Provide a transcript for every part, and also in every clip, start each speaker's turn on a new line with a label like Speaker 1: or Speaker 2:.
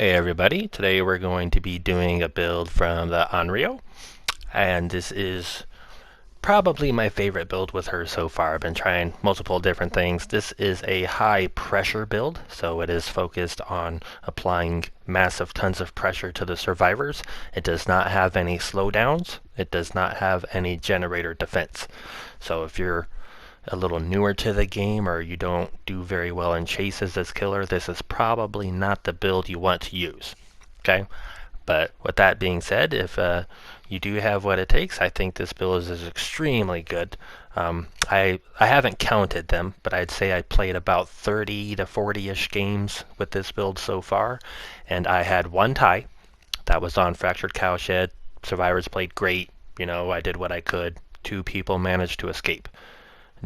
Speaker 1: Hey everybody, today we're going to be doing a build from the Onryo, and this is probably my favorite build with her so far. I've been trying multiple different things. This is a high pressure build, so it is focused on applying massive tons of pressure to the survivors. It does not have any slowdowns. It does not have any generator defense. So if you're a little newer to the game or you don't do very well in chases as killer, this is probably not the build you want to use. Okay, but with that being said, if you do have what it takes, I think this build is extremely good. I haven't counted them, but I'd say I played about 30 to 40-ish games with this build so far, and I had one tie. That was on Fractured Cowshed. Survivors played great. You know, I did what I could. 2 people managed to escape.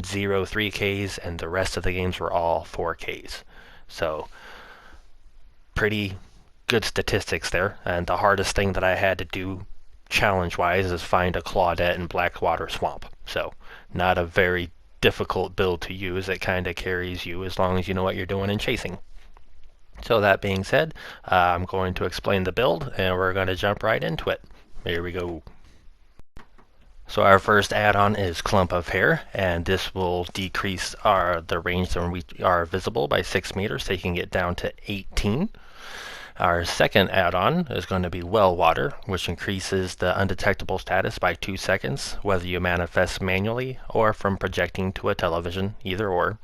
Speaker 1: 0 3Ks, and the rest of the games were all 4Ks. So pretty good statistics there. And the hardest thing that I had to do challenge-wise is find a Claudette in Blackwater Swamp. So not a very difficult build to use. It kind of carries you as long as you know what you're doing in chasing. So that being said, I'm going to explain the build, and we're going to jump right into it. Here we go. So our first add-on is Clump of Hair, and this will decrease the range when we are visible by 6 meters, taking it down to 18. Our second add-on is going to be Well Water, which increases the undetectable status by 2 seconds, whether you manifest manually or from projecting to a television, either or.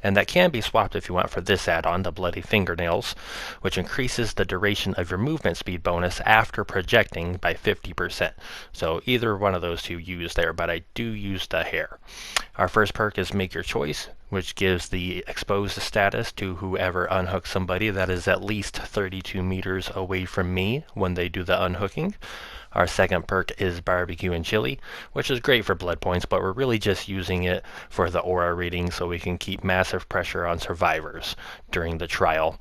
Speaker 1: And that can be swapped if you want for this add-on, the Bloody Fingernails, which increases the duration of your movement speed bonus after projecting by 50%. So either one of those two use there, but I do use the hair. Our first perk is Make Your Choice, which gives the exposed status to whoever unhooks somebody that is at least 32 meters away from me when they do the unhooking. Our second perk is Barbecue and Chili, which is great for blood points, but we're really just using it for the aura reading so we can keep massive pressure on survivors during the trial.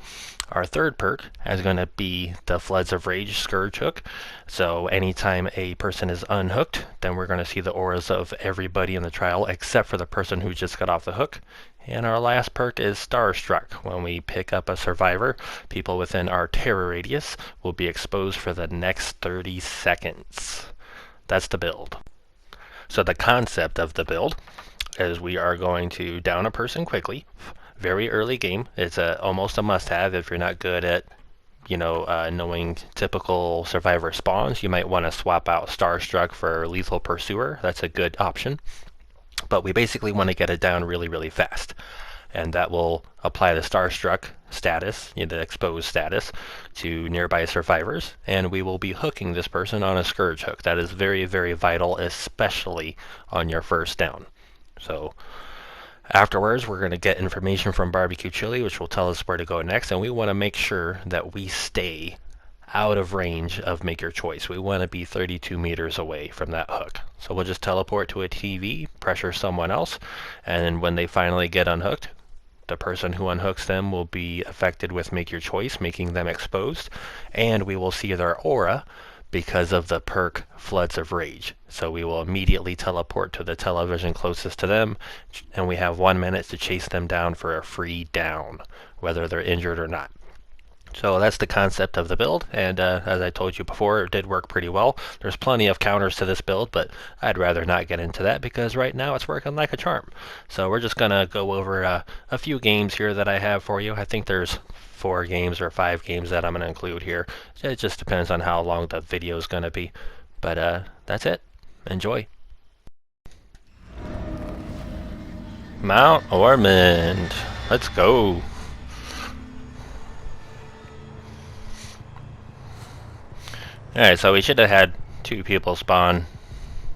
Speaker 1: Our third perk is going to be the Floods of Rage Scourge Hook. So anytime a person is unhooked, then we're going to see the auras of everybody in the trial except for the person who just got off the hook. And our last perk is Starstruck. When we pick up a survivor, people within our terror radius will be exposed for the next 30 seconds. That's the build. So the concept of the build is we are going to down a person quickly. Very early game. It's almost a must-have if you're not good at knowing typical survivor spawns. You might want to swap out Starstruck for Lethal Pursuer. That's a good option. But we basically want to get it down really, really fast. And that will apply the Starstruck status, the exposed status, to nearby survivors. And we will be hooking this person on a Scourge Hook. That is very, very vital, especially on your first down. So afterwards, we're going to get information from Barbecue Chili, which will tell us where to go next. And we want to make sure that we stay out of range of Make Your Choice. We want to be 32 meters away from that hook. So we'll just teleport to a TV, pressure someone else, and then when they finally get unhooked, the person who unhooks them will be affected with Make Your Choice, making them exposed, and we will see their aura because of the perk Floods of Rage. So we will immediately teleport to the television closest to them, and we have 1 minute to chase them down for a free down, whether they're injured or not. So that's the concept of the build, and as I told you before, it did work pretty well. There's plenty of counters to this build, but I'd rather not get into that because right now it's working like a charm. So we're just going to go over a few games here that I have for you. I think there's 4 games or 5 games that I'm going to include here. It just depends on how long the video is going to be. But that's it. Enjoy. Mount Ormond. Let's go. Alright, so we should have had 2 people spawn,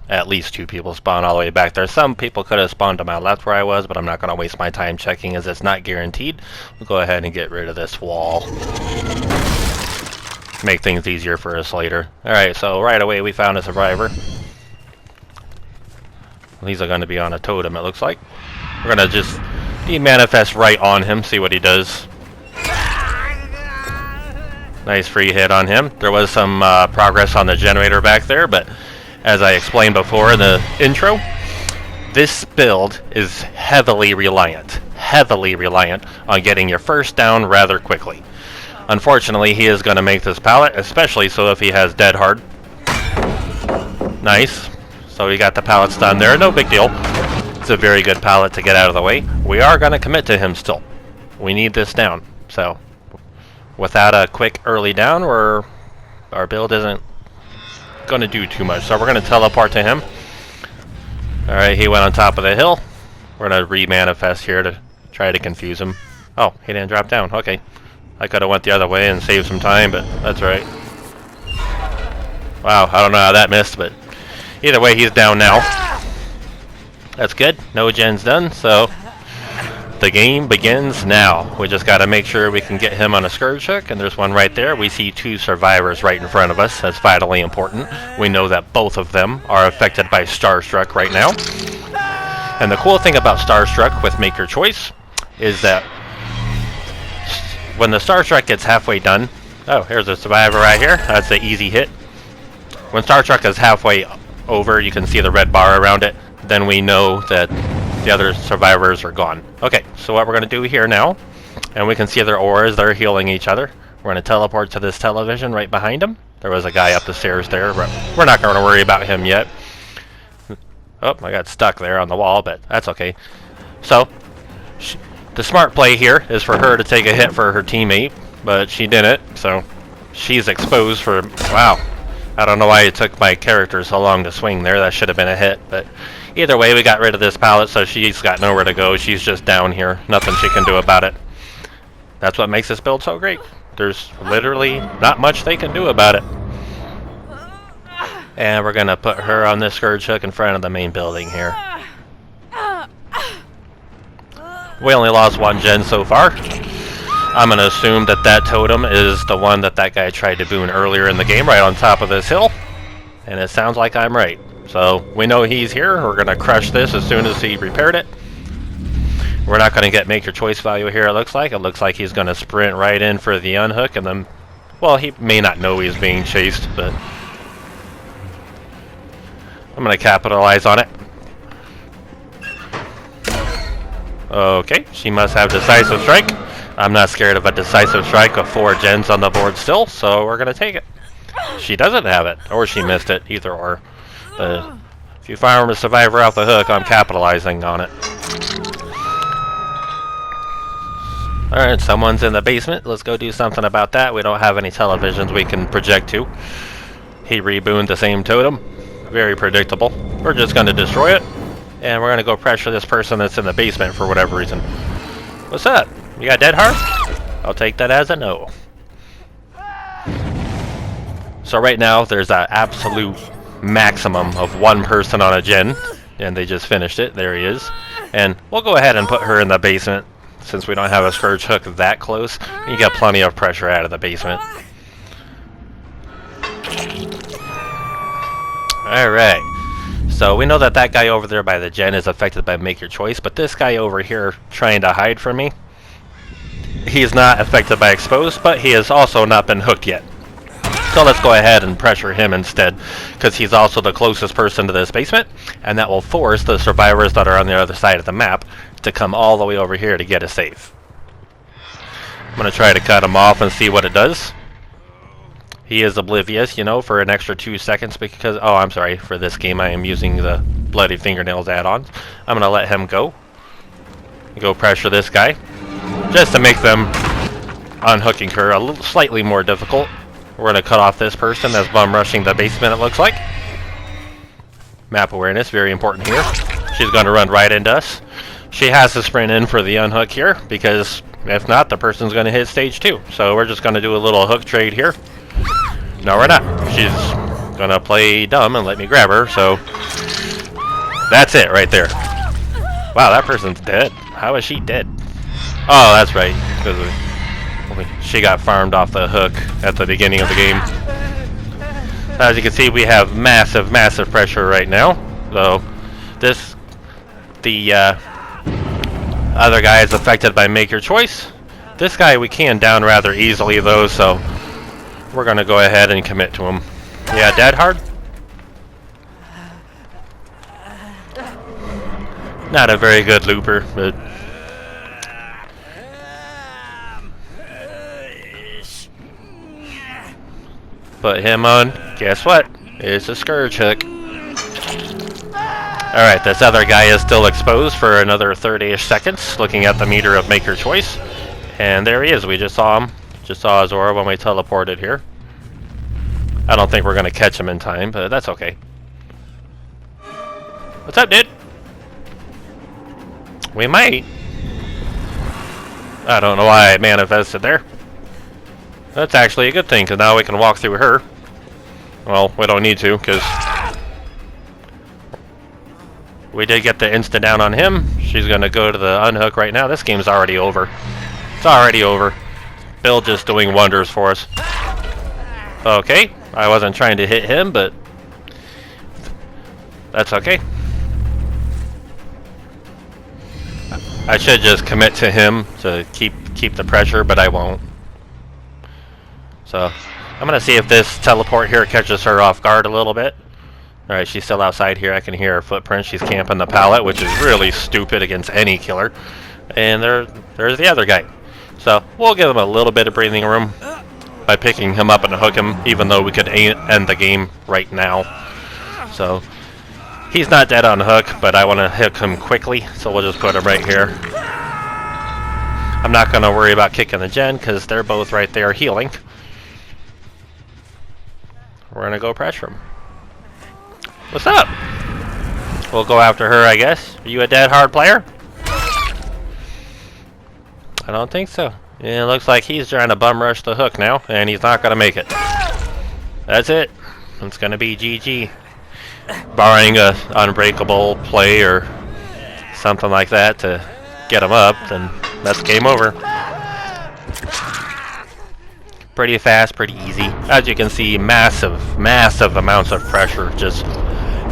Speaker 1: at least 2 people spawn all the way back there. Some people could have spawned to my left where I was, but I'm not going to waste my time checking as it's not guaranteed. We'll go ahead and get rid of this wall. Make things easier for us later. Alright, so right away we found a survivor. These are going to be on a totem, it looks like. We're going to just demanifest right on him, see what he does. Nice free hit on him. There was some progress on the generator back there, but as I explained before in the intro, this build is heavily reliant on getting your first down rather quickly. Unfortunately, he is going to make this pallet, especially so if he has dead hard. Nice. So we got the pallets done there. No big deal. It's a very good pallet to get out of the way. We are going to commit to him still. We need this down. So without a quick early down, our build isn't going to do too much. So we're going to teleport to him. Alright, he went on top of the hill. We're going to re-manifest here to try to confuse him. Oh, he didn't drop down. Okay. I could have went the other way and saved some time, but that's right. Wow, I don't know how that missed, but either way, he's down now. That's good. No gens done, so the game begins now. We just got to make sure we can get him on a scourge hook, and there's one right there. We see 2 survivors right in front of us. That's vitally important. We know that both of them are affected by Starstruck right now. And the cool thing about Starstruck with Make Your Choice is that when the Starstruck gets halfway done, oh, here's a survivor right here. That's an easy hit. When Starstruck is halfway over, you can see the red bar around it. Then we know that the other survivors are gone. Okay, so what we're going to do here now, and we can see their auras, they're healing each other. We're going to teleport to this television right behind them. There was a guy up the stairs there, but we're not going to worry about him yet. Oh, I got stuck there on the wall, but that's okay. So, the smart play here is for her to take a hit for her teammate, but she didn't, so she's exposed for... Wow. I don't know why it took my character so long to swing there. That should have been a hit, but either way, we got rid of this pallet, so she's got nowhere to go. She's just down here. Nothing she can do about it. That's what makes this build so great. There's literally not much they can do about it. And we're going to put her on this scourge hook in front of the main building here. We only lost 1 gen so far. I'm going to assume that that totem is the one that guy tried to boon earlier in the game, right on top of this hill. And it sounds like I'm right. So we know he's here. We're going to crush this as soon as he repaired it. We're not going to get Make Your Choice value here, it looks like. It looks like he's going to sprint right in for the unhook, and then, well, he may not know he's being chased, but I'm going to capitalize on it. Okay, she must have Decisive Strike. I'm not scared of a Decisive Strike with 4 gens on the board still, so we're going to take it. She doesn't have it, or she missed it, either or. If you fire a survivor off the hook, I'm capitalizing on it. Alright, someone's in the basement. Let's go do something about that. We don't have any televisions we can project to. He rebooned the same totem. Very predictable. We're just going to destroy it. And we're going to go pressure this person that's in the basement for whatever reason. What's that? You got dead hard? I'll take that as a no. So right now, there's an absolute maximum of 1 person on a gen. And they just finished it. There he is. And we'll go ahead and put her in the basement. Since we don't have a scourge hook that close, you get plenty of pressure out of the basement. Alright. So we know that guy over there by the gen is affected by Make Your Choice, but this guy over here trying to hide from me, he's not affected by Exposed, but he has also not been hooked yet. So let's go ahead and pressure him instead, because he's also the closest person to this basement, and that will force the survivors that are on the other side of the map to come all the way over here to get a save. I'm going to try to cut him off and see what it does. He is oblivious, you know, for an extra 2 seconds because... Oh, I'm sorry. For this game, I am using the Bloody Fingernails add-ons. I'm going to let him go. Go pressure this guy. Just to make them unhooking her a little slightly more difficult. We're going to cut off this person that's bum rushing the basement, it looks like. Map awareness, very important here. She's going to run right into us. She has to sprint in for the unhook here, because if not, the person's going to hit stage 2. So we're just going to do a little hook trade here. No, we're not. She's going to play dumb and let me grab her, so that's it right there. Wow, that person's dead. How is she dead? Oh, that's right. Because she got farmed off the hook at the beginning of the game. As you can see, we have massive, massive pressure right now. So the other guy is affected by Make Your Choice. This guy we can down rather easily though, so we're going to go ahead and commit to him. Yeah, dead hard? Not a very good looper, but... Put him on. Guess what? It's a scourge hook. Alright, this other guy is still exposed for another 30-ish seconds, looking at the meter of Maker Choice. And there he is. We just saw him. Just saw his aura when we teleported here. I don't think we're going to catch him in time, but that's okay. What's up, dude? We might. I don't know why I manifested there. That's actually a good thing, because now we can walk through her. Well, we don't need to, because we did get the insta down on him. She's going to go to the unhook right now. This game's already over. It's already over. Bill just doing wonders for us. Okay, I wasn't trying to hit him, but that's okay. I should just commit to him to keep the pressure, but I won't. So I'm gonna see if this teleport here catches her off guard a little bit. Alright, she's still outside here. I can hear her footprint. She's camping the pallet, which is really stupid against any killer. And there's the other guy. So we'll give him a little bit of breathing room by picking him up and hook him, even though we could end the game right now. So he's not dead on hook, but I want to hook him quickly, so we'll just put him right here. I'm not going to worry about kicking the gen, because they're both right there healing. We're going to go pressure him. What's up? We'll go after her, I guess. Are you a dead hard player? I don't think so. Yeah, it looks like he's trying to bum rush the hook now, and he's not going to make it. That's it. It's going to be GG. Barring a unbreakable play or something like that to get him up, then that's game over. Pretty fast, pretty easy. As you can see, massive amounts of pressure, just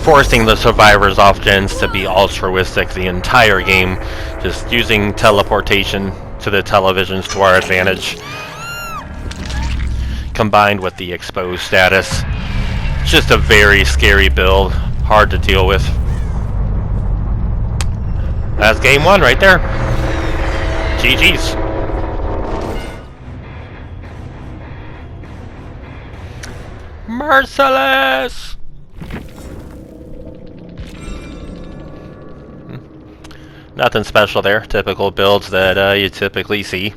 Speaker 1: forcing the survivors off gens to be altruistic the entire game, just using teleportation to the televisions to our advantage, combined with the exposed status. Just a very scary build, hard to deal with. That's game one right there. GG's. Merciless! Nothing special there. Typical builds that you typically see.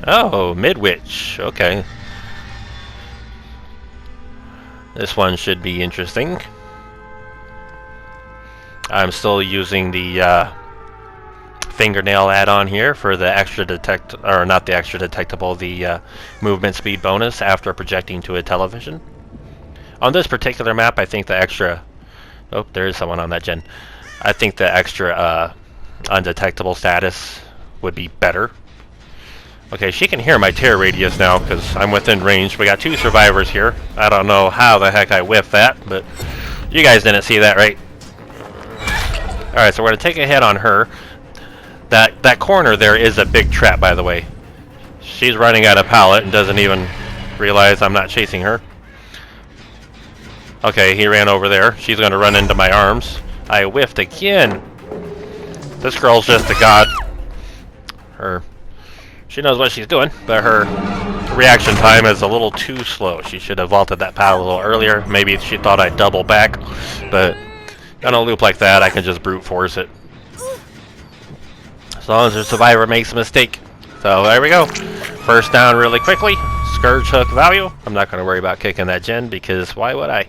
Speaker 1: Oh, MIDWICH. Okay. This one should be interesting. I'm still using the fingernail add-on here for the extra not the extra detectable, the movement speed bonus after projecting to a television. On this particular map, I think the extra... Oh, there is someone on that gen. I think the extra undetectable status would be better. Okay, she can hear my tear radius now because I'm within range. We got two survivors here. I don't know how the heck I whiffed that, but you guys didn't see that, right? Alright, so we're going to take a hit on her. That corner there is a big trap, by the way. She's running out of pallet and doesn't even realize I'm not chasing her. Okay, he ran over there. She's going to run into my arms. I whiffed again. This girl's just a god. She knows what she's doing, but her reaction time is a little too slow. She should have vaulted that pallet a little earlier. Maybe she thought I'd double back, but on a loop like that, I can just brute force it. As long as the survivor makes a mistake. So there we go. First down really quickly. Scourge hook value. I'm not going to worry about kicking that gen because why would I?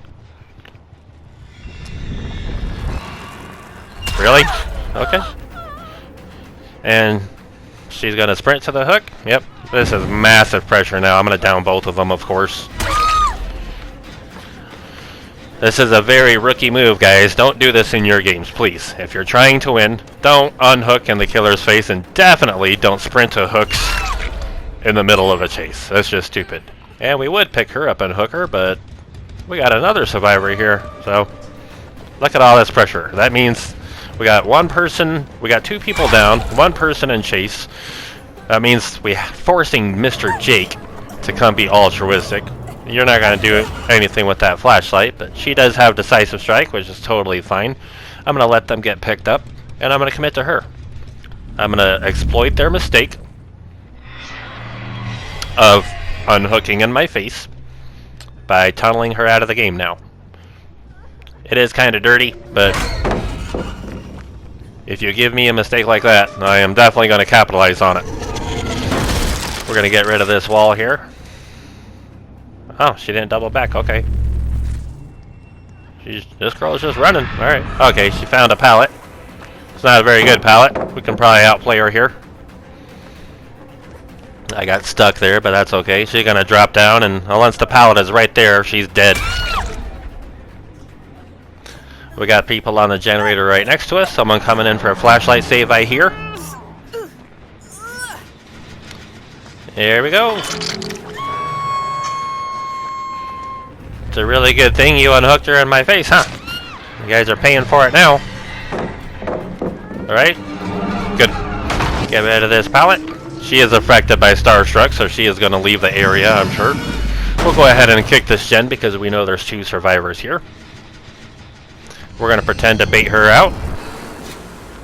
Speaker 1: Really? Okay. And she's going to sprint to the hook. Yep. This is massive pressure now. I'm going to down both of them, of course. This is a very rookie move, guys. Don't do this in your games, please. If you're trying to win, don't unhook in the killer's face, and definitely don't sprint to hooks in the middle of a chase. That's just stupid. And we would pick her up and hook her, but we got another survivor here. So look at all this pressure. That means we got one person, we got two people down, one person in chase. That means we're forcing Mr. Jake to come be altruistic. You're not going to do anything with that flashlight, but she does have decisive strike, which is totally fine. I'm going to let them get picked up, and I'm going to commit to her. I'm gonna exploit their mistake of unhooking in my face by tunneling her out of the game now. It is kind of dirty, but if you give me a mistake like that, I am definitely going to capitalize on it. We're going to get rid of this wall here. Oh, she didn't double back. Okay. This girl is just running. Alright. Okay, she found a pallet. It's not a very good pallet. We can probably outplay her here. I got stuck there, but that's okay. She's going to drop down, and once the pallet is right there, she's dead. We got people on the generator right next to us. Someone coming in for a flashlight save, I hear. There we go. It's a really good thing you unhooked her in my face, huh? You guys are paying for it now. Alright. Good. Get rid of this pallet. She is affected by Starstruck, so she is going to leave the area, I'm sure. We'll go ahead and kick this gen because we know there's 2 survivors here. We're going to pretend to bait her out.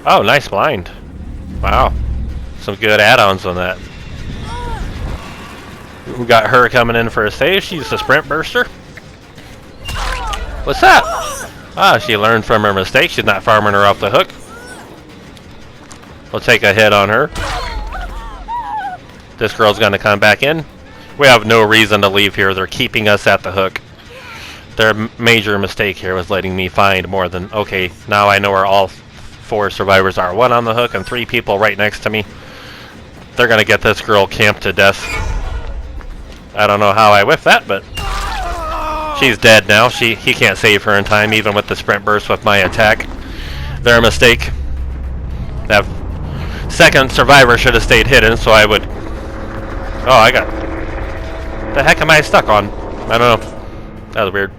Speaker 1: Oh, nice blind. Wow. Some good add-ons on that. We got her coming in for a save. She's a sprint burster. What's that? Ah, she learned from her mistake. She's not farming her off the hook. We'll take a hit on her. This girl's going to come back in. We have no reason to leave here. They're keeping us at the hook. Their major mistake here was letting me find more than... Okay, now I know where all 4 survivors are. 1 on the hook and 3 people right next to me. They're going to get this girl camped to death. I don't know how I whiffed that, but... She's dead now. He can't save her in time, even with the sprint burst with my attack. Their mistake. That second survivor should have stayed hidden, so I would... Oh, I got... The heck am I stuck on? I don't know. That was weird.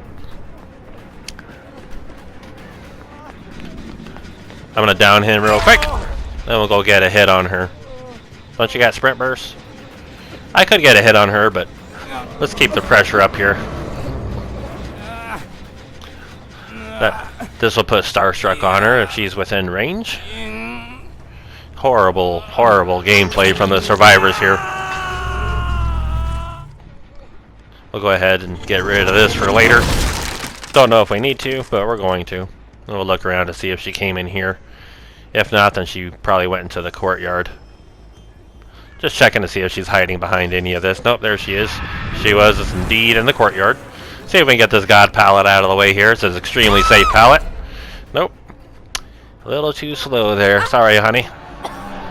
Speaker 1: I'm gonna down him real quick. Then we'll go get a hit on her. Don't you got sprint burst? I could get a hit on her, but let's keep the pressure up here. This will put Starstruck on her if she's within range. Horrible, horrible gameplay from the survivors here. We'll go ahead and get rid of this for later. Don't know if we need to, but we're going to. We'll look around to see if she came in here. If not, then she probably went into the courtyard. Just checking to see if she's hiding behind any of this. Nope, there she is. She was indeed in the courtyard. See if we can get this god pallet out of the way here. It's an extremely safe pallet. Nope. A little too slow there. Sorry, honey.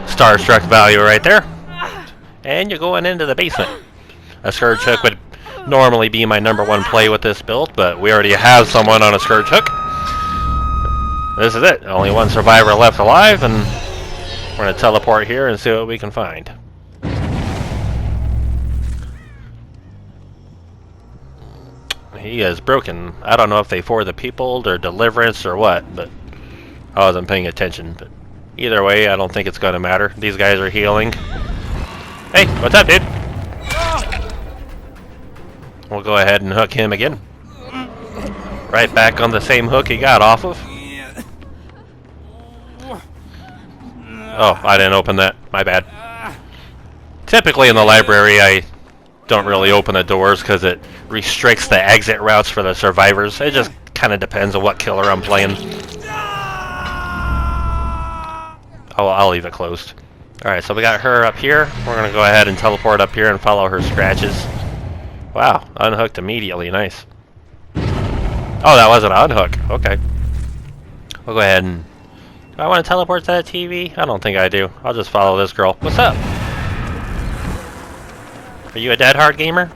Speaker 1: Starstruck value right there. And you're going into the basement. A Scourge Hook would normally be my #1 play with this build, but we already have someone on a Scourge Hook. This is it. Only 1 survivor left alive, and we're going to teleport here and see what we can find. He is broken. I don't know if they for the people or deliverance or what, but I wasn't paying attention. But either way, I don't think it's going to matter. These guys are healing. Hey, what's up, dude? We'll go ahead and hook him again. Right back on the same hook he got off of. Oh, I didn't open that. My bad. Typically in the library, I don't really open the doors because it restricts the exit routes for the survivors. It just kind of depends on what killer I'm playing. Oh, I'll leave it closed. Alright, so we got her up here. We're going to go ahead and teleport up here and follow her scratches. Wow, unhooked immediately. Nice. Oh, that wasn't an unhook. Okay. We'll go ahead and... Do I want to teleport to that TV? I don't think I do. I'll just follow this girl. What's up? Are you a dead hard gamer?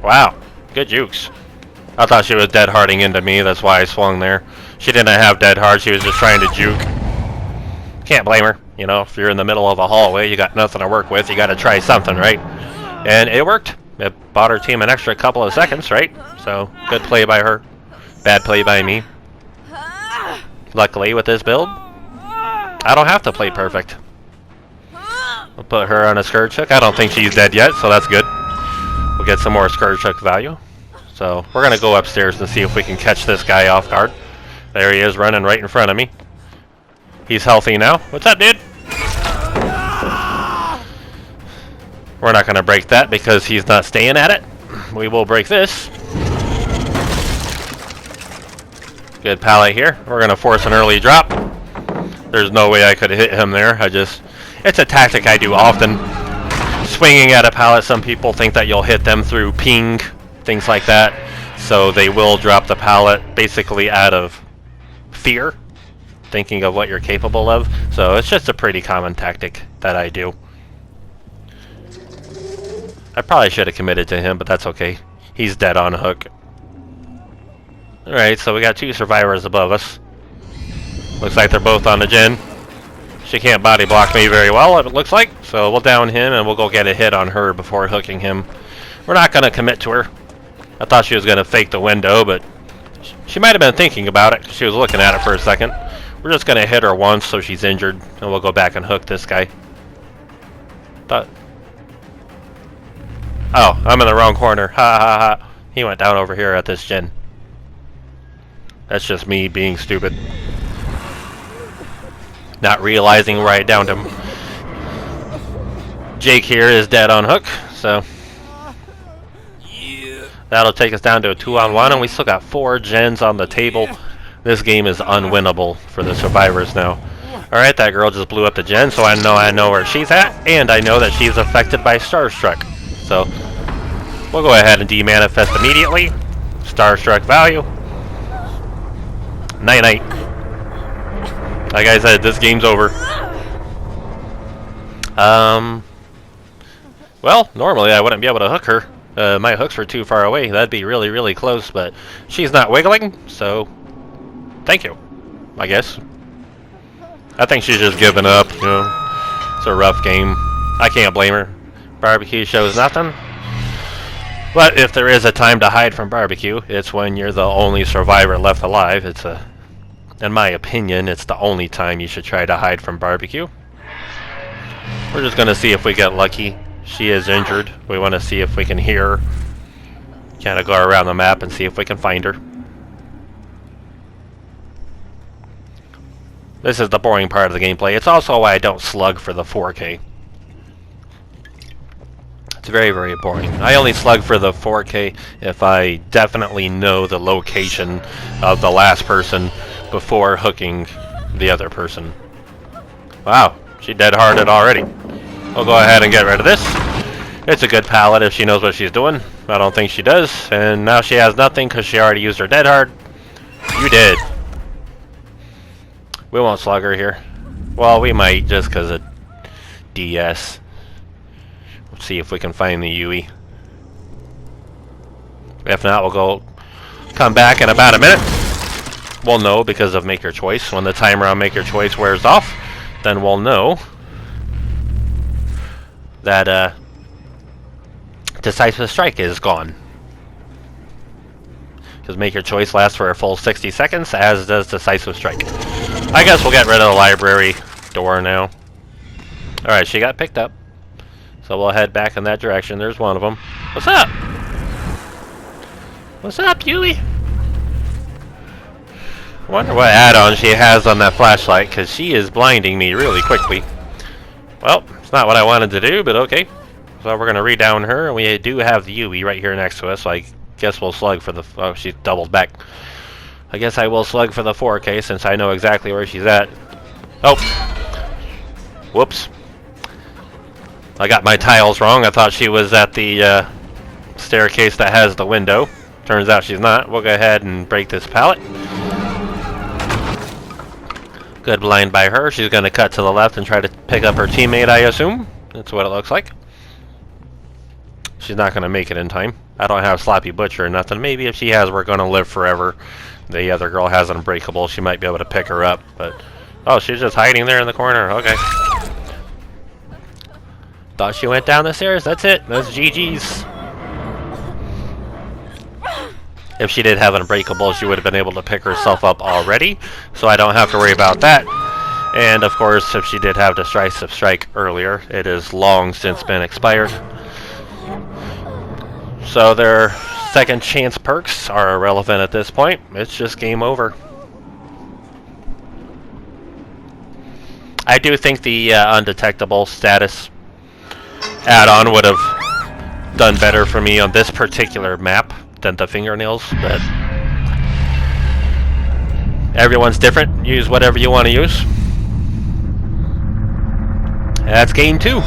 Speaker 1: Wow, good jukes. I thought she was dead harding into me, that's why I swung there. She didn't have dead hard, she was just trying to juke. Can't blame her. You know, if you're in the middle of a hallway, you got nothing to work with, you gotta try something, right? And it worked. It bought her team an extra couple of seconds, right? So, good play by her. Bad play by me. Luckily, with this build, I don't have to play perfect. We'll put her on a Scourge Hook. I don't think she's dead yet, so that's good. We'll get some more Scourge Hook value. So, we're going to go upstairs and see if we can catch this guy off guard. There he is, running right in front of me. He's healthy now. What's up, dude? We're not going to break that because he's not staying at it. We will break this. Good pallet here. We're going to force an early drop. There's no way I could hit him there. It's a tactic I do often. Swinging at a pallet, some people think that you'll hit them through ping, things like that. So they will drop the pallet basically out of fear, thinking of what you're capable of. So it's just a pretty common tactic that I do. I probably should have committed to him, but that's okay. He's dead on hook. Alright, so we got 2 survivors above us. Looks like they're both on the gen. She can't body block me very well, it looks like. So we'll down him and we'll go get a hit on her before hooking him. We're not going to commit to her. I thought she was going to fake the window, but she might have been thinking about it. She was looking at it for a second. We're just going to hit her once so she's injured, and we'll go back and hook this guy. But oh, I'm in the wrong corner. Ha ha ha. He went down over here at this gen. That's just me being stupid. Not realizing where I downed him. Jake here is dead on hook, so that'll take us down to a 2-on-1, and we still got 4 gens on the table. This game is unwinnable for the survivors now. Alright, that girl just blew up the gen, so I know where she's at, and I know that she's affected by Starstruck. So we'll go ahead and demanifest immediately. Starstruck value. Night-night. Like I said, this game's over. Well, normally I wouldn't be able to hook her. My hooks are too far away. That'd be really, really close, but she's not wiggling, so thank you, I guess. I think she's just giving up, you know. It's a rough game. I can't blame her. Barbecue shows nothing. But if there is a time to hide from barbecue, it's when you're the only survivor left alive. In my opinion, it's the only time you should try to hide from barbecue. We're just going to see if we get lucky. She is injured. We want to see if we can hear her. Kind of go around the map and see if we can find her. This is the boring part of the gameplay. It's also why I don't slug for the 4K. It's very, very boring. I only slug for the 4K if I definitely know the location of the last person before hooking the other person. Wow, she dead-hearted already. We'll go ahead and get rid of this. It's a good pallet if she knows what she's doing. I don't think she does. And now she has nothing because she already used her dead hard. You did. We won't slug her here. Well, we might just because of DS. Let's see if we can find the Yui. If not, we'll come back in about a minute. We'll know because of Make Your Choice. When the timer on Make Your Choice wears off, then we'll know that Decisive Strike is gone. Because Make Your Choice lasts for a full 60 seconds, as does Decisive Strike. I guess we'll get rid of the library door now. Alright, she got picked up. So we'll head back in that direction. There's one of them. What's up? What's up, Yui? I wonder what add-on she has on that flashlight, because she is blinding me really quickly. Well, it's not what I wanted to do, but okay. So we're going to re-down her, and we do have the Yui right here next to us, so I guess we'll slug for the... Oh, she's doubled back. I guess I will slug for the 4K, since I know exactly where she's at. Oh! Whoops. I got my tiles wrong. I thought she was at the staircase that has the window. Turns out she's not. We'll go ahead and break this pallet. Good blind by her. She's going to cut to the left and try to pick up her teammate, I assume. That's what it looks like. She's not going to make it in time. I don't have Sloppy Butcher or nothing. Maybe if she has We're Gonna Live Forever, the other girl has Unbreakable, she might be able to pick her up. But oh, she's just hiding there in the corner. Okay. Thought she went down the stairs. That's it. That's GG's. If she did have Unbreakable, she would have been able to pick herself up already, so I don't have to worry about that. And of course, if she did have Decisive Strike earlier, it is long since been expired. So their second chance perks are irrelevant at this point. It's just game over. I do think the undetectable status add-on would have done better for me on this particular map than the fingernails, but everyone's different. Use whatever you want to use. That's game 2.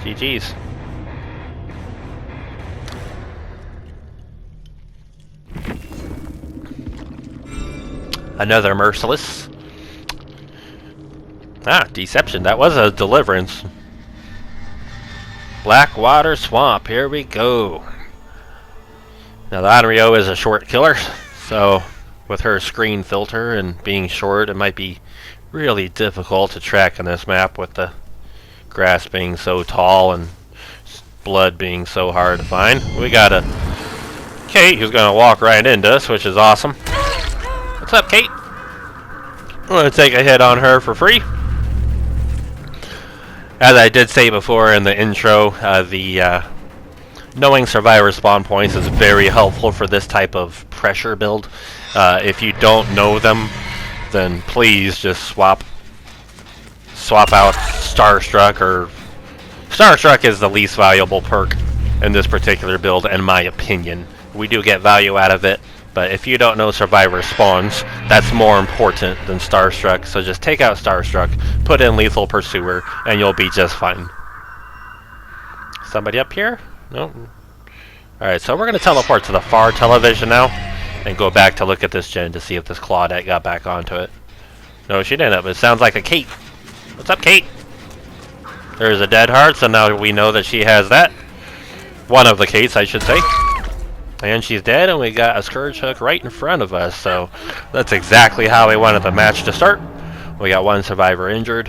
Speaker 1: GG's. Another merciless. Deception. That was a deliverance. Blackwater Swamp. Here we go. Now the Onryo is a short killer, so with her screen filter and being short, it might be really difficult to track on this map with the grass being so tall and blood being so hard to find. We got a Kate who's going to walk right into us, which is awesome. What's up, Kate? I'm going to take a hit on her for free. As I did say before in the intro, knowing survivor spawn points is very helpful for this type of pressure build. If you don't know them, then please just swap out Starstruck, or Starstruck is the least valuable perk in this particular build, in my opinion. We do get value out of it, but if you don't know survivor spawns, that's more important than Starstruck. So just take out Starstruck, put in Lethal Pursuer, and you'll be just fine. Somebody up here? Nope. Alright, so we're going to teleport to the far television now and go back to look at this gen to see if this Claudette got back onto it. No, she didn't. It sounds like a Kate. What's up, Kate? There's a dead heart, so now we know that she has that. One of the Kates, I should say. And she's dead, and we got a Scourge Hook right in front of us, so that's exactly how we wanted the match to start. We got one survivor injured,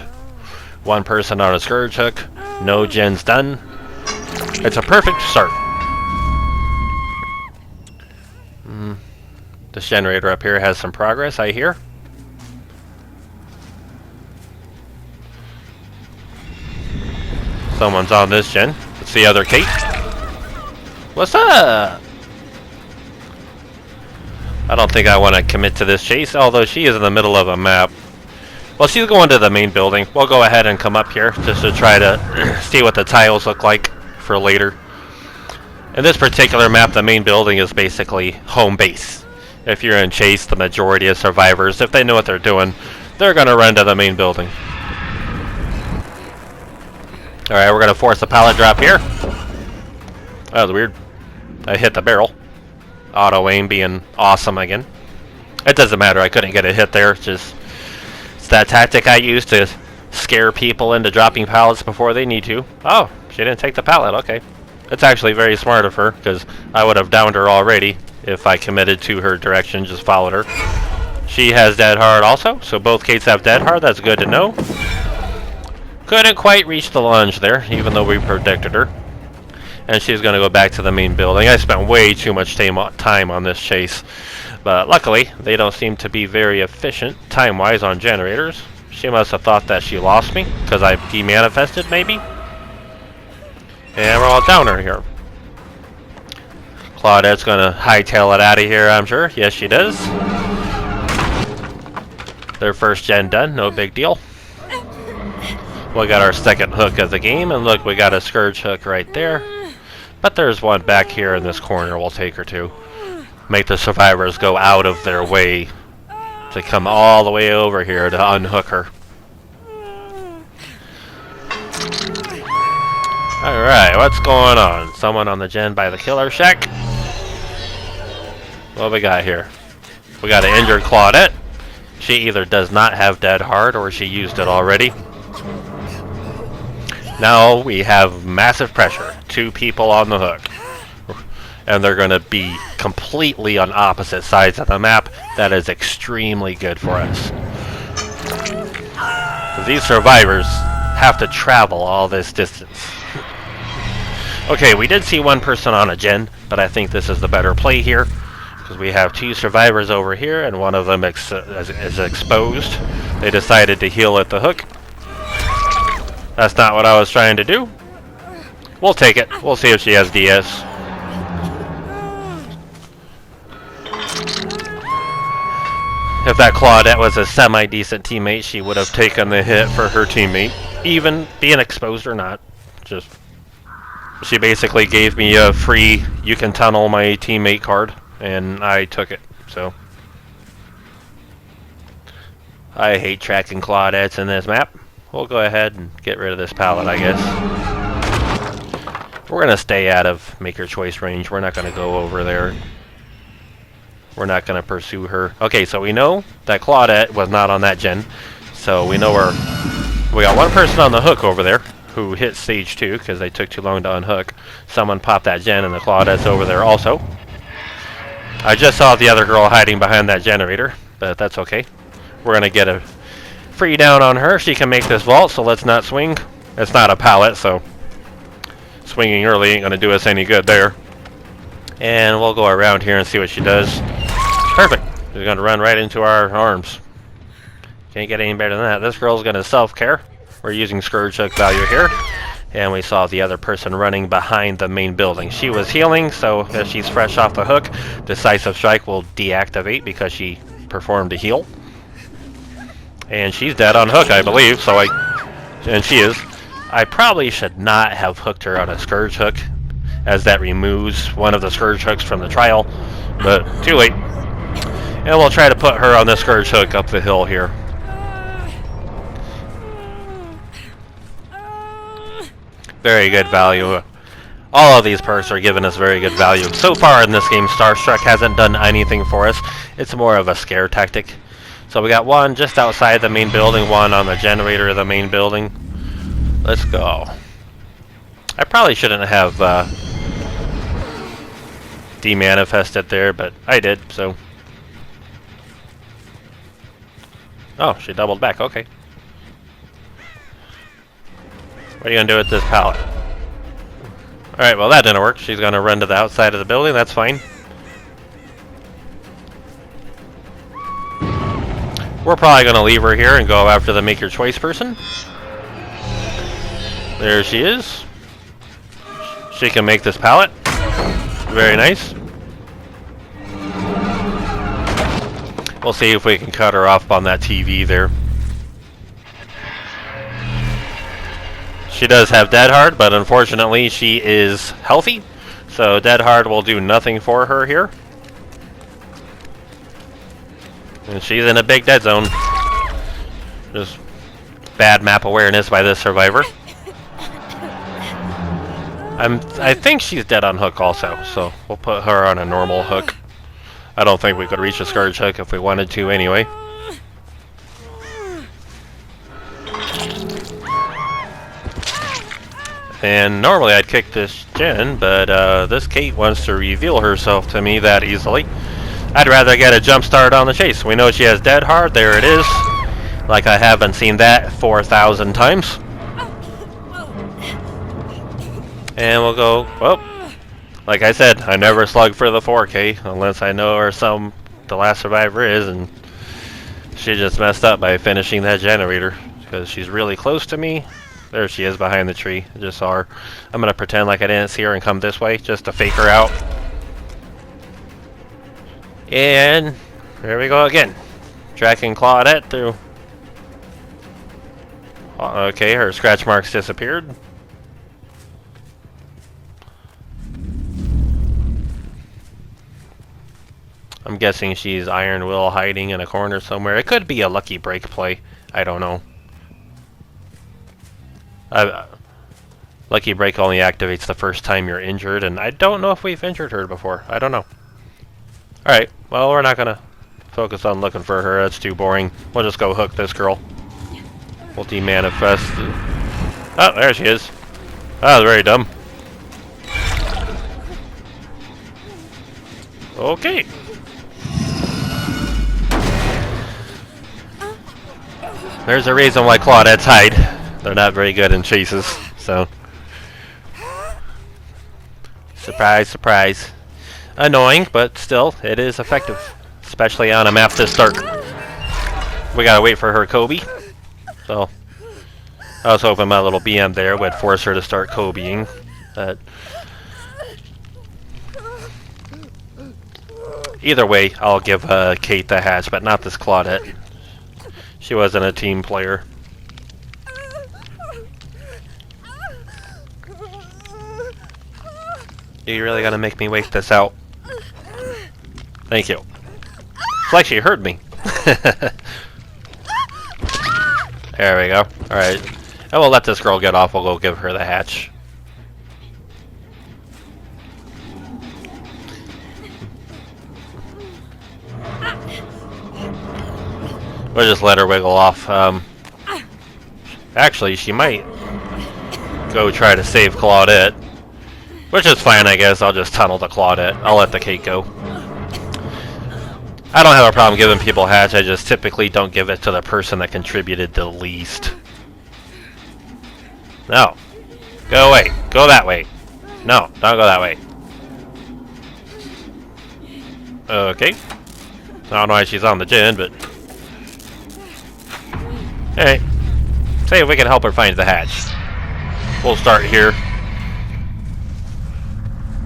Speaker 1: one person on a Scourge Hook, no gens done. It's a perfect start. This generator up here has some progress, I hear. Someone's on this gen. It's the other Kate. What's up? I don't think I want to commit to this chase, although she is in the middle of a map. Well, she's going to the main building. We'll go ahead and come up here just to try to see what the tiles look like for later. In this particular map, the main building is basically home base. If you're in chase, the majority of survivors, if they know what they're doing, they're going to run to the main building. Alright, we're going to force a pallet drop here. That was weird. I hit the barrel. Auto aim being awesome again. It doesn't matter, I couldn't get a hit there. It's that tactic I use to scare people into dropping pallets before they need to. Oh, she didn't take the pallet, okay. It's actually very smart of her, because I would have downed her already if I committed to her direction, just followed her. She has dead hard also, so both Kates have dead hard, that's good to know. Couldn't quite reach the lunge there, even though we predicted her. And she's going to go back to the main building. I spent way too much time on this chase. But luckily, they don't seem to be very efficient time-wise on generators. She must have thought that she lost me, because I demanifested, maybe? And we're all down her here. Claudette's going to hightail it out of here, I'm sure. Yes, she does. Their first gen done, no big deal. We got our second hook of the game, and look, we got a Scourge Hook right there. But there's one back here in this corner we'll take her to. Make the survivors go out of their way to come all the way over here to unhook her. Alright, what's going on? Someone on the gen by the killer shack. What we got here? We got an injured Claudette. She either does not have dead hard or she used it already. Now we have massive pressure. 2 people on the hook. And they're going to be completely on opposite sides of the map. That is extremely good for us. These survivors have to travel all this distance. Okay, we did see one person on a gen, but I think this is the better play here. Because we have 2 survivors over here, and one of them is exposed. They decided to heal at the hook. That's not what I was trying to do. We'll take it. We'll see if she has DS. If that Claudette was a semi-decent teammate, she would have taken the hit for her teammate, even being exposed or not. Just, she basically gave me a free, you can tunnel my teammate card, and I took it, so. I hate tracking Claudettes in this map. We'll go ahead and get rid of this pallet, I guess. We're going to stay out of maker choice range. We're not going to go over there. We're not going to pursue her. Okay, so we know that Claudette was not on that gen. So we know we got one person on the hook over there who hit stage 2 because they took too long to unhook. Someone popped that gen and the Claudette's over there also. I just saw the other girl hiding behind that generator, but that's okay. We're going to get a free down on her. She can make this vault, so let's not swing. It's not a pallet, so swinging early ain't going to do us any good there. And we'll go around here and see what she does. Perfect. She's going to run right into our arms. Can't get any better than that. This girl's going to self-care. We're using Scourge Hook value here. And we saw the other person running behind the main building. She was healing, so if she's fresh off the hook, Decisive Strike will deactivate because she performed a heal. And she's dead on hook, I believe, so and she is. I probably should not have hooked her on a Scourge Hook, as that removes one of the Scourge Hooks from the trial, but too late. And we'll try to put her on the Scourge Hook up the hill here. Very good value. All of these perks are giving us very good value. So far in this game, Starstruck hasn't done anything for us. It's more of a scare tactic. So we got one just outside the main building, one on the generator of the main building. Let's go. I probably shouldn't have demanifested there, but I did, so. Oh, she doubled back, okay. What are you going to do with this pallet? Alright, well that didn't work. She's going to run to the outside of the building, that's fine. We're probably going to leave her here and go after the make your choice person. There she is. She can make this pallet. Very nice. We'll see if we can cut her off on that TV there. She does have Dead Hard, but unfortunately she is healthy. So Dead Hard will do nothing for her here. And she's in a big dead zone. Just bad map awareness by this survivor. I think she's dead on hook also, so we'll put her on a normal hook. I don't think we could reach a Scourge Hook if we wanted to anyway. And normally I'd kick this gen, but this Kate wants to reveal herself to me that easily. I'd rather get a jump start on the chase. We know she has Dead Hard. There it is. Like I haven't seen that 4,000 times. And we'll go, well, like I said, I never slug for the 4K unless I know where the last survivor is, and she just messed up by finishing that generator because she's really close to me. There she is behind the tree. I just saw her. I'm going to pretend like I didn't see her and come this way just to fake her out. And there we go again. Tracking Claudette through. Okay, her scratch marks disappeared. I'm guessing she's Iron Will hiding in a corner somewhere. It could be a lucky break play. I don't know. Lucky break only activates the first time you're injured, and I don't know if we've injured her before. I don't know. Alright, well, we're not going to focus on looking for her. That's too boring. We'll just go hook this girl. We'll demanifest. Oh, there she is. Oh, very dumb. Okay. There's a reason why Claudettes hide. They're not very good in chases, so. Surprise, surprise. Annoying, but still, it is effective. Especially on a map this dark. We gotta wait for her Kobe. So, I was hoping my little BM there would force her to start Kobeing. Either way, I'll give Kate the hatch, but not this Claudette. She wasn't a team player. You really gonna make me wait this out? Thank you. It's like she heard me. There we go. Alright. And we'll let this girl get off. We'll go give her the hatch. We'll just let her wiggle off. Actually, she might go try to save Claudette. Which is fine, I guess. I'll just tunnel the Claudette. I'll let the Kate go. I don't have a problem giving people hatch. I just typically don't give it to the person that contributed the least. No. Go away. Go that way. No, don't go that way. Okay. I don't know why she's on the gin, but... Alright. See if we can help her find the hatch. We'll start here.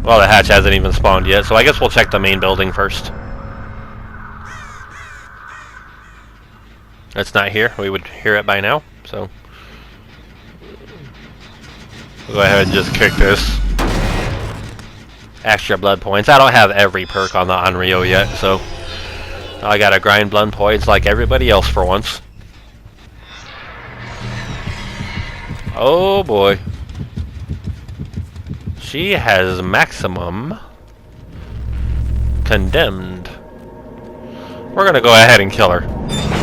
Speaker 1: Well, the hatch hasn't even spawned yet, so I guess we'll check the main building first. It's not here. We would hear it by now, so... We'll go ahead and just kick this. Extra blood points. I don't have every perk on the Onryo yet, so... I gotta grind blood points like everybody else for once. Oh boy. She has maximum condemned. We're gonna go ahead and kill her.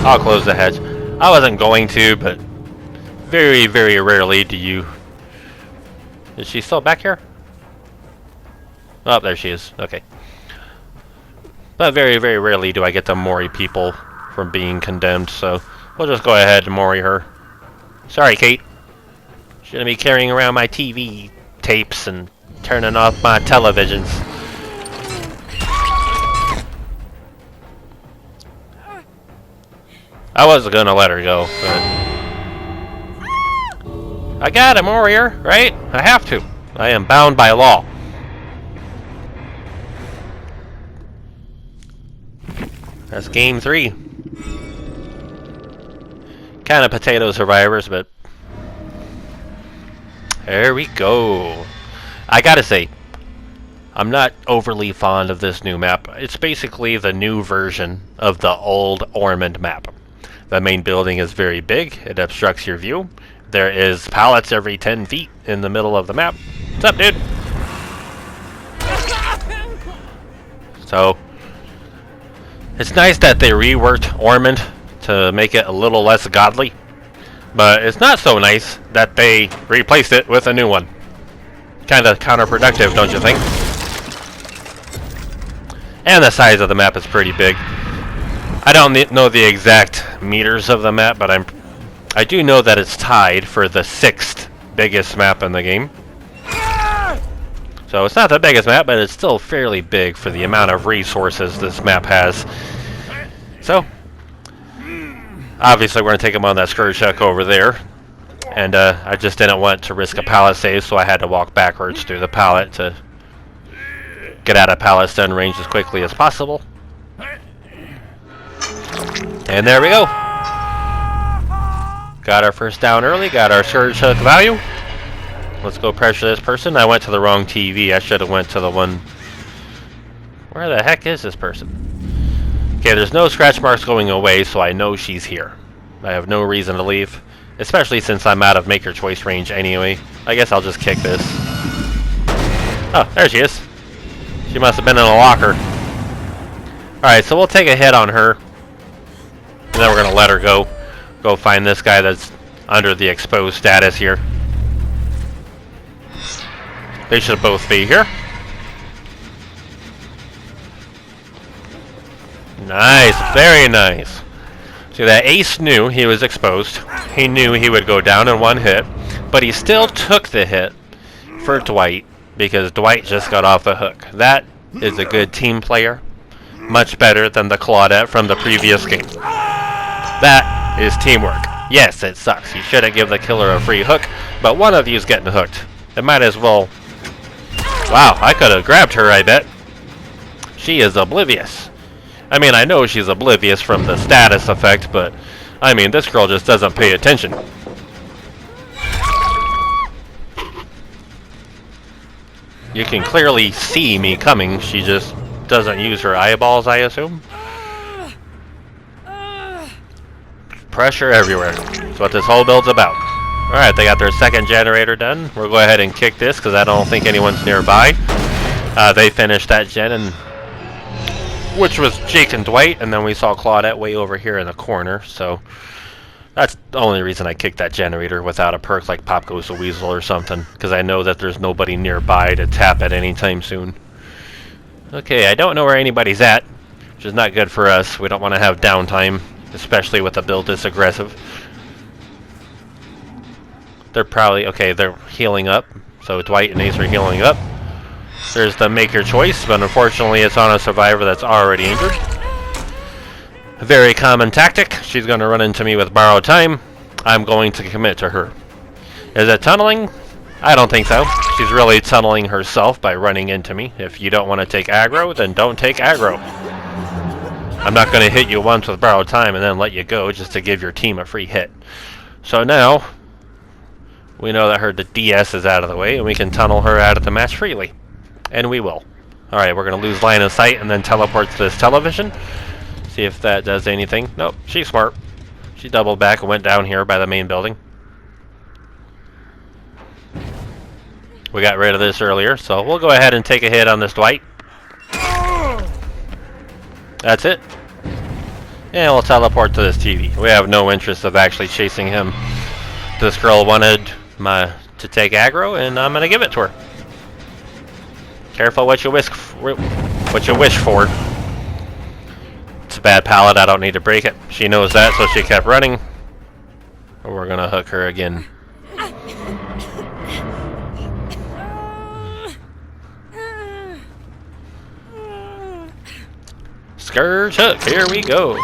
Speaker 1: I'll close the hedge. I wasn't going to, but very, very rarely do you... Is she still back here? Oh, there she is. Okay. But very, very rarely do I get to mori people from being condemned, so we'll just go ahead and mori her. Sorry, Kate. Shouldn't be carrying around my TV tapes and turning off my televisions. I wasn't gonna let her go, but I gotta mori her, right? I have to. I am bound by law. That's game 3. Kind of potato survivors, but there we go. I gotta say, I'm not overly fond of this new map. It's basically the new version of the old ORMOND map. The main building is very big. It obstructs your view. There is pallets every 10 feet in the middle of the map. What's up, dude? So, it's nice that they reworked ORMOND to make it a little less godly. But it's not so nice that they replaced it with a new one. Kind of counterproductive, don't you think? And the size of the map is pretty big. I don't know the exact meters of the map, but I do know that it's tied for the 6th biggest map in the game. So it's not the biggest map, but it's still fairly big for the amount of resources this map has. So, obviously we're going to take him on that scourge chuck over there. And I just didn't want to risk a pallet save, so I had to walk backwards through the pallet to get out of pallet stun range as quickly as possible. And there we go. Got our first down early, got our scourge chuck value. Let's go pressure this person. I went to the wrong TV. I should have went to the one... Where the heck is this person? Okay, there's no scratch marks going away, so I know she's here. I have no reason to leave. Especially since I'm out of maker choice range anyway. I guess I'll just kick this. Oh, there she is. She must have been in a locker. Alright, so we'll take a hit on her. And then we're going to let her go. Go find this guy that's under the exposed status here. They should both be here. Nice, very nice. See, that ace knew he was exposed. He knew he would go down in one hit, but he still took the hit for Dwight because Dwight just got off the hook. That is a good team player. Much better than the Claudette from the previous game. That is teamwork. Yes, it sucks. You shouldn't give the killer a free hook, but one of you is getting hooked. It might as well... Wow, I could have grabbed her, I bet. She is oblivious. I mean, I know she's oblivious from the status effect, but I mean, this girl just doesn't pay attention. You can clearly see me coming. She just doesn't use her eyeballs, I assume. Pressure everywhere. That's what this whole build's about. Alright, they got their second generator done. We'll go ahead and kick this because I don't think anyone's nearby. They finished that gen, and which was Jake and Dwight, and then we saw Claudette way over here in the corner, so that's the only reason I kicked that generator without a perk like Pop Goes the Weasel or something, because I know that there's nobody nearby to tap at any time soon. Okay, I don't know where anybody's at, which is not good for us. We don't want to have downtime, especially with a build this aggressive. They're probably, okay, they're healing up, so Dwight and Ace are healing up. There's the make your choice, but unfortunately it's on a survivor that's already injured. A very common tactic. She's going to run into me with borrowed time. I'm going to commit to her. Is it tunneling? I don't think so. She's really tunneling herself by running into me. If you don't want to take aggro, then don't take aggro. I'm not going to hit you once with borrowed time and then let you go just to give your team a free hit. So now, we know that her DS is out of the way, and we can tunnel her out of the match freely. And we will. Alright, we're going to lose line of sight and then teleport to this television. See if that does anything. Nope, she's smart. She doubled back and went down here by the main building. We got rid of this earlier, so we'll go ahead and take a hit on this Dwight. That's it. And we'll teleport to this TV. We have no interest of actually chasing him. This girl wanted to take aggro, and I'm going to give it to her. Careful what you wish for. It's a bad pallet, I don't need to break it. She knows that, so she kept running. We're gonna hook her again. Scourge hook, here we go.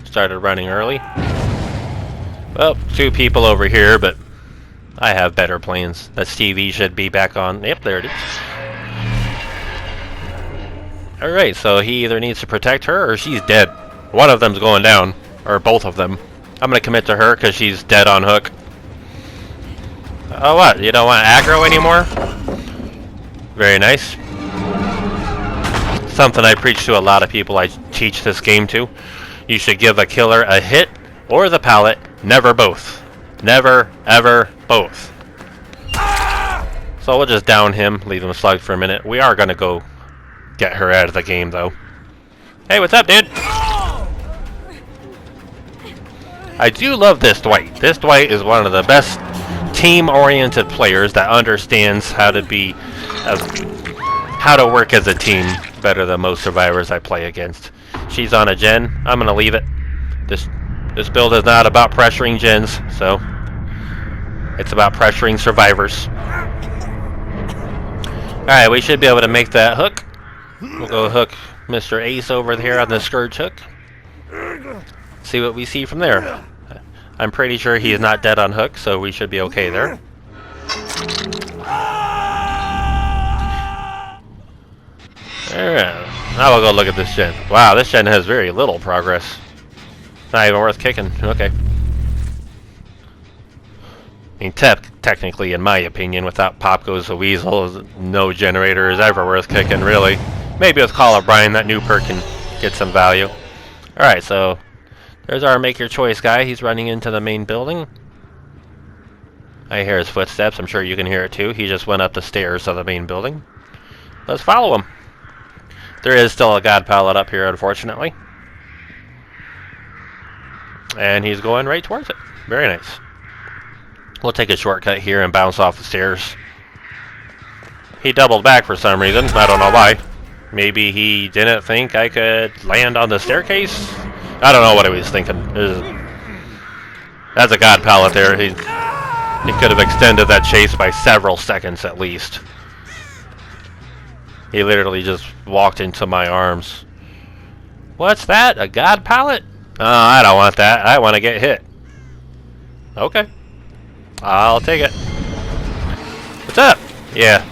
Speaker 1: Started running early. Well, 2 people over here, but I have better plans. That TV should be back on. Yep, there it is. Alright, so he either needs to protect her or she's dead. One of them's going down, or both of them. I'm going to commit to her because she's dead on hook. Oh, what? You don't want aggro anymore? Very nice. Something I preach to a lot of people I teach this game to. You should give a killer a hit or the pallet, never both. Never, ever, both. So we'll just down him, leave him slugged for a minute. We are going to go get her out of the game, though. Hey, what's up, dude? I do love this Dwight. This Dwight is one of the best team-oriented players that understands how to work as a team better than most survivors I play against. She's on a gen. I'm going to leave it. This build is not about pressuring gens, so it's about pressuring survivors. Alright, we should be able to make that hook. We'll go hook Mr. Ace over here on the Scourge hook. See what we see from there. I'm pretty sure he is not dead on hook, so we should be okay there. Alright, now we'll go look at this gen. Wow, this gen has very little progress. Not even worth kicking. Okay. I mean, technically, in my opinion, without Pop Goes the Weasel, no generator is ever worth kicking, really. Maybe with Call of Brian, that new perk can get some value. Alright, so there's our make your choice guy. He's running into the main building. I hear his footsteps. I'm sure you can hear it too. He just went up the stairs of the main building. Let's follow him. There is still a god pallet up here, unfortunately. And he's going right towards it. Very nice. We'll take a shortcut here and bounce off the stairs. He doubled back for some reason. I don't know why. Maybe he didn't think I could land on the staircase? I don't know what he was thinking. That's a god pallet there. He could have extended that chase by several seconds at least. He literally just walked into my arms. What's that? A god pallet? Oh, I don't want that. I want to get hit. Okay. I'll take it. What's up? Yeah.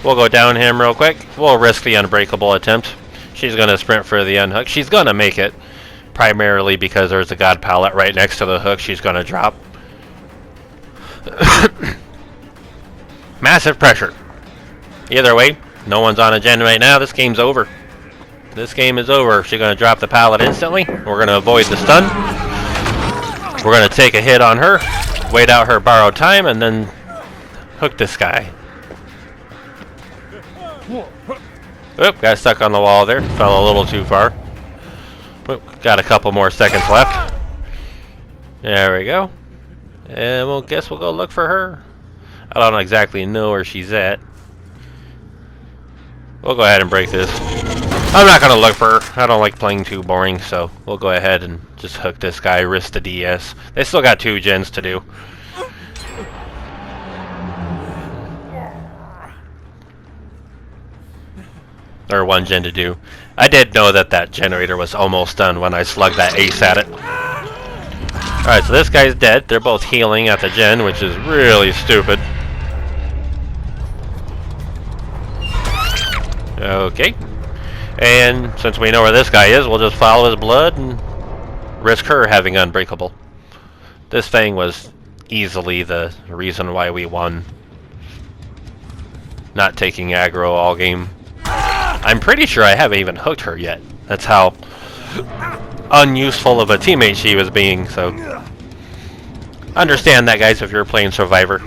Speaker 1: We'll go down him real quick. We'll risk the unbreakable attempt. She's going to sprint for the unhook. She's going to make it. Primarily because there's a god pallet right next to the hook she's going to drop. Massive pressure. Either way, no one's on a gen right now. This game's over. This game is over. She's going to drop the pallet instantly. We're going to avoid the stun. We're going to take a hit on her, wait out her borrowed time, and then hook this guy. Oop, got stuck on the wall there. Fell a little too far. Oop, got a couple more seconds left. There we go. And we'll guess we'll go look for her. I don't exactly know where she's at. We'll go ahead and break this. I'm not going to look for her. I don't like playing too boring, so we'll go ahead and just hook this guy, risk the DS. They still got 2 gens to do. Or 1 gen to do. I did know that that generator was almost done when I slugged that ace at it. Alright, so this guy's dead. They're both healing at the gen, which is really stupid. Okay. And since we know where this guy is, we'll just follow his blood and risk her having unbreakable. This thing was easily the reason why we won. Not taking aggro all game. I'm pretty sure I haven't even hooked her yet. That's how unuseful of a teammate she was being, so understand that, guys, if you're playing Survivor.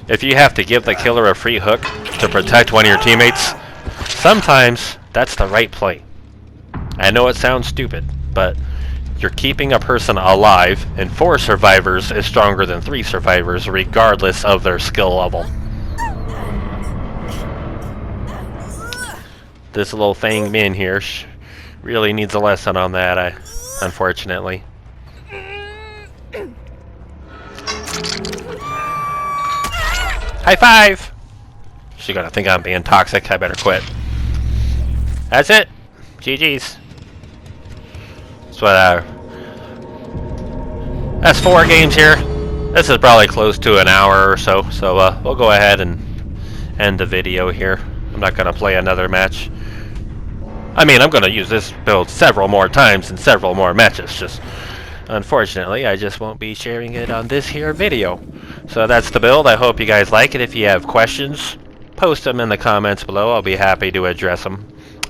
Speaker 1: If you have to give the killer a free hook to protect one of your teammates, sometimes that's the right play. I know it sounds stupid, but you're keeping a person alive, and 4 survivors is stronger than 3 survivors regardless of their skill level. This little Fang Min here really needs a lesson on that, unfortunately. High five! She's gonna think I'm being toxic. I better quit. That's it. GG's. That's 4 games here. This is probably close to an hour or so. So we'll go ahead and end the video here. I'm not gonna play another match. I mean, I'm going to use this build several more times in several more matches. Just unfortunately, I just won't be sharing it on this here video. So that's the build. I hope you guys like it. If you have questions, post them in the comments below. I'll be happy to address them.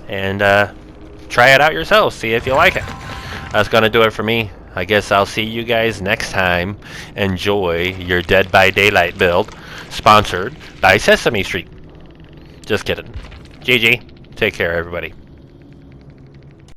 Speaker 1: And try it out yourselves. See if you like it. That's going to do it for me. I guess I'll see you guys next time. Enjoy your Dead by Daylight build, sponsored by Sesame Street. Just kidding. GG. Take care, everybody.